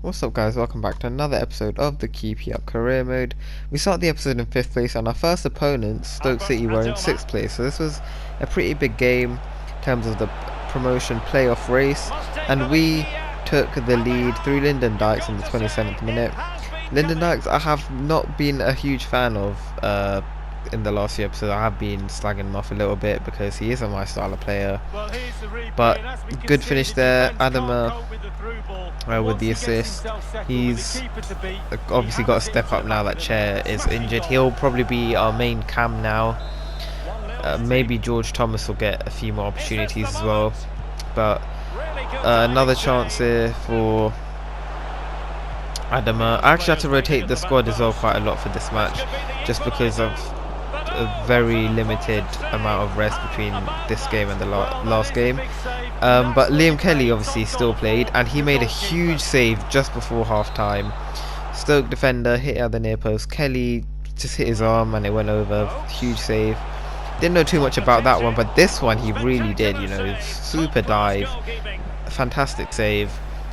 What's up guys, welcome back to another episode of the Keep Up career mode. We start the episode in 5th place and our first opponents, Stoke City, were in 6th place, so this was a pretty big game in terms of the promotion playoff race, and we took the lead through Lyndon Dykes in the 27th minute. Lyndon Dykes I have not been a huge fan of in the last few episodes. I have been slagging him off a little bit because he isn't my style of player, but good finish there. Adama with the assist. He's obviously got to step up now that Chair is injured. He'll probably be our main cam now. Maybe George Thomas will get a few more opportunities as well, but another chance here for Adama. I actually had to rotate the squad as well quite a lot for this match, just because of a very limited amount of rest between this game and the last game. But Liam Kelly obviously still played, and he made a huge save just before half time. Stoke defender hit at the near post. Kelly just hit his arm and it went over. Huge save. Didn't know too much about that one, but this one he really did. You know, super dive, fantastic save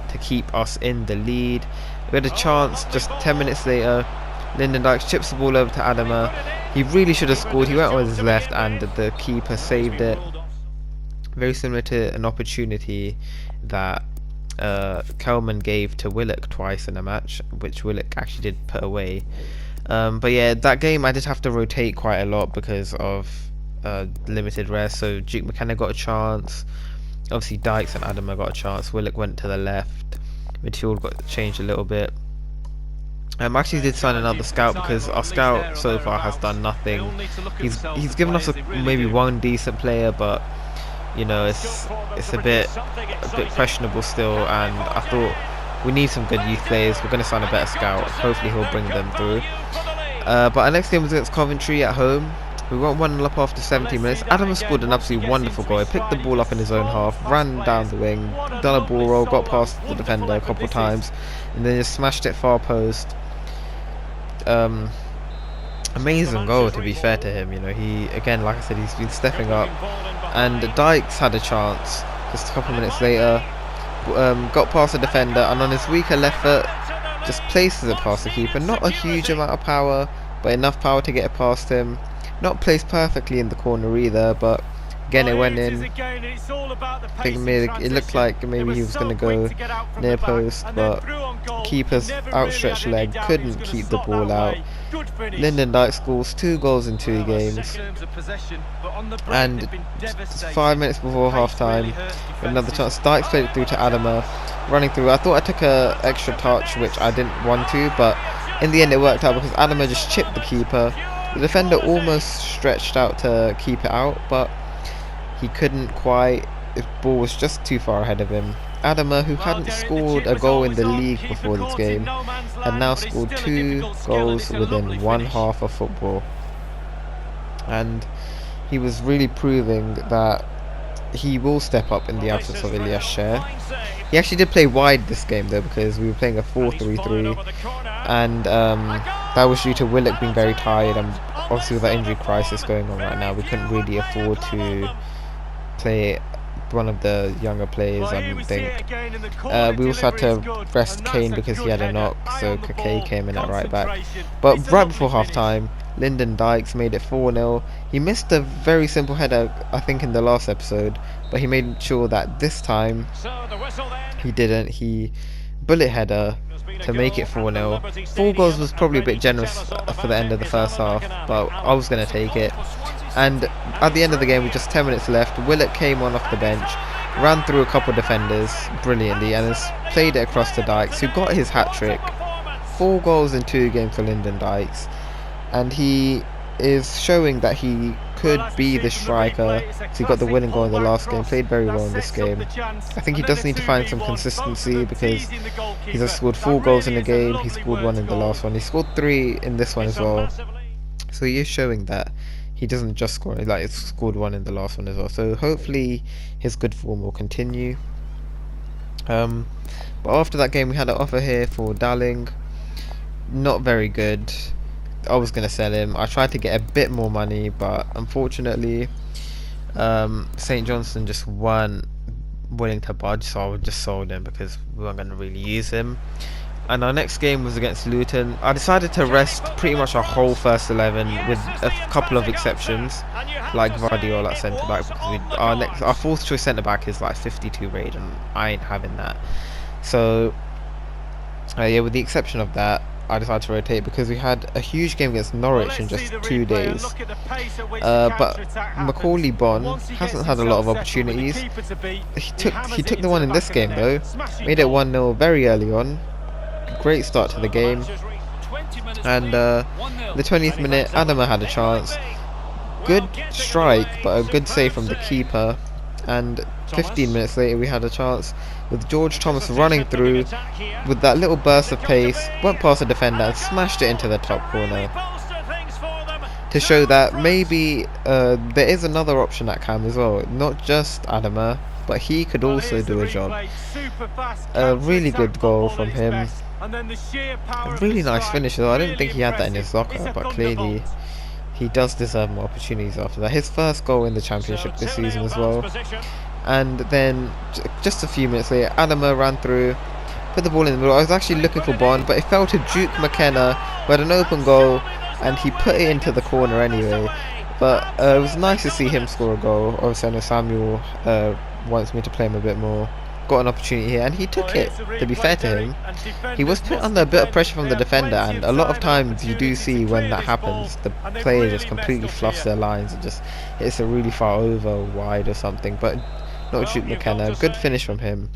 to keep us in the lead. We had a chance just 10 minutes later. Lyndon Dykes chips the ball over to Adama. He really should have scored. He went with his left and the keeper saved it. Very similar to an opportunity that Kelman gave to Willock twice in a match, which Willock actually did put away. But yeah, that game I did have to rotate quite a lot because of limited rest. So Duke McKenna got a chance. Obviously Dykes and Adama got a chance. Willock went to the left. Midfield got changed a little bit. I actually did sign another scout because our scout so far has done nothing. He's given us maybe one decent player, but you know it's a bit questionable still. And I thought we need some good youth players. We're going to sign a better scout. Hopefully he'll bring them through. But our next game was against Coventry at home. We went 1-0 up after 70 minutes. Adam scored an absolutely wonderful goal. He picked the ball up in his own half, ran down the wing, done a ball roll, got past the defender a couple of times, and then just smashed it far post. Amazing goal, to be fair to him. You know, he, again, like I said, he's been stepping up. And Dykes had a chance just a couple of minutes later. Got past the defender, and on his weaker left foot, just places it past the keeper. Not a huge amount of power, but enough power to get it past him. Not placed perfectly in the corner either, but again it went in. I think it looked like maybe he was going to go near post, but keeper's outstretched leg couldn't keep the ball out. Lyndon Dykes scores 2 goals in 2 games, and 5 minutes before half time, another chance. Dykes played it through to Adama, running through. I thought I took a extra touch, which I didn't want to, but in the end it worked out because Adama just chipped the keeper. The defender almost stretched out to keep it out, but he couldn't quite. His ball was just too far ahead of him. Adama, who hadn't scored a goal in the league before this game, had now scored 2 goals within one half of football. And he was really proving that he will step up in the absence of Ilyas Chair. He actually did play wide this game though, because we were playing a 4-3-3, and that was due to Willock being very tired, and obviously with that injury crisis going on right now, we couldn't really afford to play one of the younger players, I don't think. We also had to rest Kane because he had a knock, so Kake came in at right back. But right before half time, Lyndon Dykes made it 4-0. He missed a very simple header, I think, in the last episode, but he made sure that this time he didn't. He bullet header to make it 4-0. 4 goals was probably a bit generous for the end of the first half, but I was going to take it. And at the end of the game, with just 10 minutes left, Willock came on off the bench, ran through a couple of defenders brilliantly, and has played it across to Dykes, who got his hat-trick. 4 goals in 2 games for Lyndon Dykes, and he is showing that he could be the striker. So he got the winning goal in the last game, played very well in this game. I think he does need to find some consistency because he's just scored 4 goals in the game. He scored 1 in the last one. He scored 3 in this one as well. So he is showing that he doesn't just score, like he's scored 1 in the last one as well. So hopefully his good form will continue. But after that game we had an offer here for Darling. Not very good. I was going to sell him. I tried to get a bit more money, but unfortunately St. Johnstone just weren't willing to budge, so I just sold him because we weren't going to really use him. and our next game was against Luton. I decided to rest pretty much our whole first 11 with a couple of exceptions, like Guardiola at centre back, because our fourth choice centre back is like 52 rated, and I ain't having that. So yeah, with the exception of that, I decided to rotate because we had a huge game against Norwich in just 2 days. But Macaulay Bonne hasn't had a lot of opportunities. He took the one in this game though, made it 1-0 very early on. Great start to the game, and the 20th minute, Adama had a chance. Good strike, but a good save from the keeper. And 15 minutes later, we had a chance with George Thomas running through with that little burst of pace, went past the defender and smashed it into the top corner to show that maybe there is another option at Cam as well, not just Adama, but he could also do a job. A really good goal from him. A really nice finish though. I didn't think he had that in his locker, but clearly he does deserve more opportunities after that. His first goal in the Championship this season as well. And then just a few minutes later, Adama ran through, put the ball in the middle. I was actually looking for Bonne, but it fell to Duke McKenna, who had an open goal, and he put it into the corner anyway. But it was nice to see him score a goal. Obviously I know Samuel wants me to play him a bit more. Got an opportunity here and he took it. To be fair to him, he was put under a bit of pressure from the defender, and a lot of times you do see when that happens, the player just completely fluffs their lines and just hits it really far over, wide or something. But not Duke McKenna, good finish from him.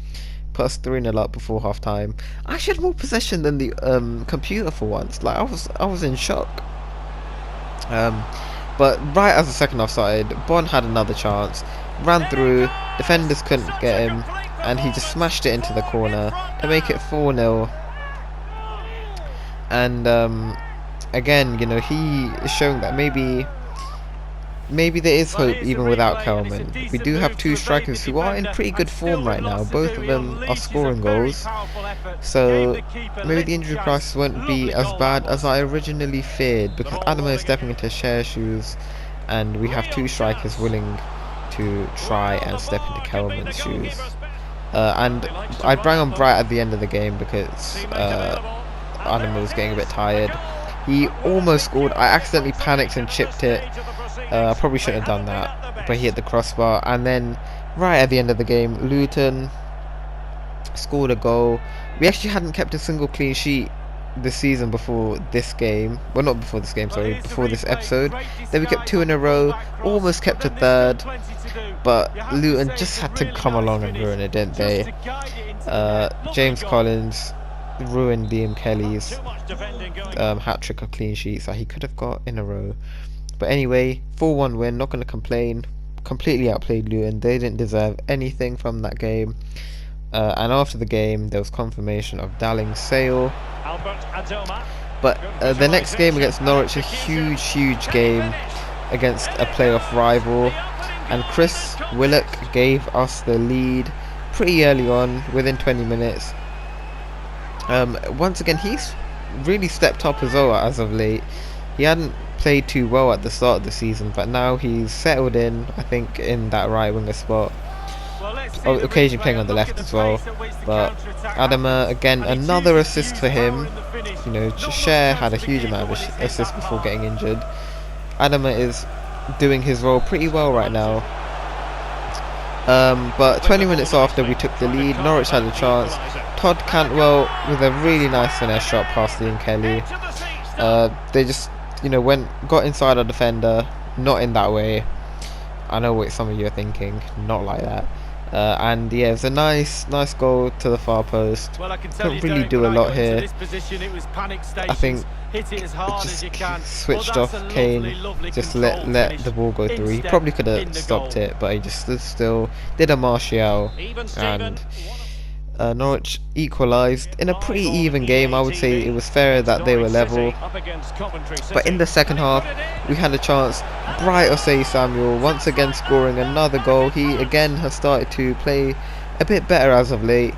Put us 3-0 up before half time. I actually had more possession than the computer for once. Like I was in shock. But right as the second half started, Bonne had another chance, ran through, defenders couldn't get him, and he just smashed it into the corner to make it 4-0. And again, you know, he is showing that maybe there is hope even without Kelman. We do have two strikers who are in pretty good form right now. Both of them are scoring goals, so maybe the injury crisis won't be as bad as I originally feared, because Adama is stepping into Cher's shoes and we have two strikers willing to try and step into Kelman's shoes. And I brought on Bright at the end of the game because Adama was getting a bit tired. He almost scored. I accidentally panicked and chipped it. I probably shouldn't have done that, but he hit the crossbar. And then right at the end of the game, Luton scored a goal. We actually hadn't kept a single clean sheet this season before this game. Well, not before this game, sorry, before this episode. Then we kept 2 in a row, almost kept a third, but Luton just had to come along and ruin it, didn't they? James Collins ruined Liam Kelly's hat-trick of clean sheets that he could have got in a row. But anyway, 4-1 win, not going to complain. Completely outplayed Luton. They didn't deserve anything from that game. And after the game, there was confirmation of Dalling's sale. But the next game against Norwich, a huge game against a playoff rival. And Chris Willock gave us the lead pretty early on, within 20 minutes. Once again, he's really stepped up as well as of late. He hadn't played too well at the start of the season, but now he's settled in, I think, in that right winger spot. Occasionally playing on the left as well. But Adama, again, another assist for him. You know, Cher had a huge amount of assists before getting injured. Adama is doing his role pretty well right now. But 20 minutes after we took the lead, Norwich had a chance. Todd Cantwell with a really nice finesse shot past Liam Kelly. They just, you know, got inside our defender, not in that way. I know what some of you are thinking, not like that. And yeah, it was a nice goal to the far post. Couldn't really do a lot here. I think it just switched off Kane, just let the ball go through. He probably could have stopped it, but he just stood still, did a Martial, and Norwich equalised in a pretty even game. I would say it was fair that they were level. But in the second half, we had a chance. Bright Osei Samuel once again scoring another goal. He again has started to play a bit better as of late.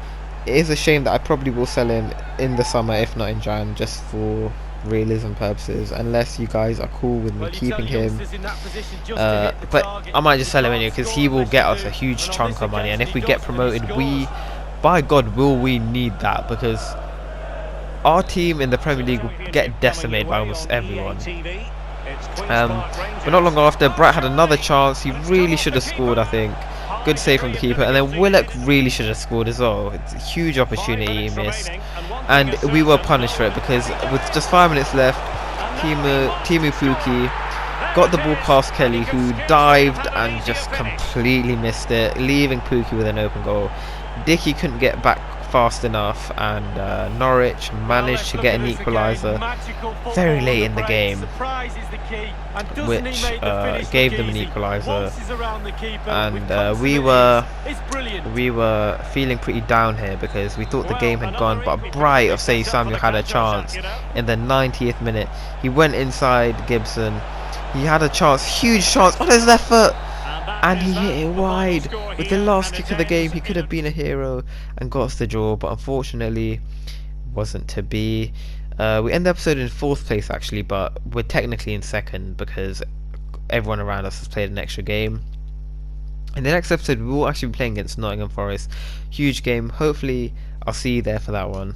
It is a shame that I probably will sell him in the summer, if not in Jan, just for realism purposes, unless you guys are cool with me keeping him. But I might just sell him anyway, because he will get us a huge chunk of money, and if we get promoted, by God will we need that, because our team in the Premier League will get decimated by almost everyone. But not long after, Bright had another chance. He really should have scored, I think. Good save from the keeper, and then Willock really should have scored as well. It's a huge opportunity he missed, and we were punished for it because with just 5 minutes left, Timu Puki got the ball past Kelly, who dived and just completely missed it, leaving Puki with an open goal. Dickey couldn't get back fast enough, and Norwich managed to get an equaliser very late in the game, which gave them an equaliser, and we were feeling pretty down here because we thought the game had gone. But Bright of Say Samuel had a chance in the 90th minute. He went inside Gibson. He had a chance, huge chance on his left foot, and he hit it wide. With the last kick of the game, he could have been a hero and got us the draw, but unfortunately wasn't to be. We end the episode in 4th place actually, but we're technically in 2nd because everyone around us has played an extra game. In the next episode we will actually be playing against Nottingham Forest. Huge game. Hopefully I'll see you there for that one.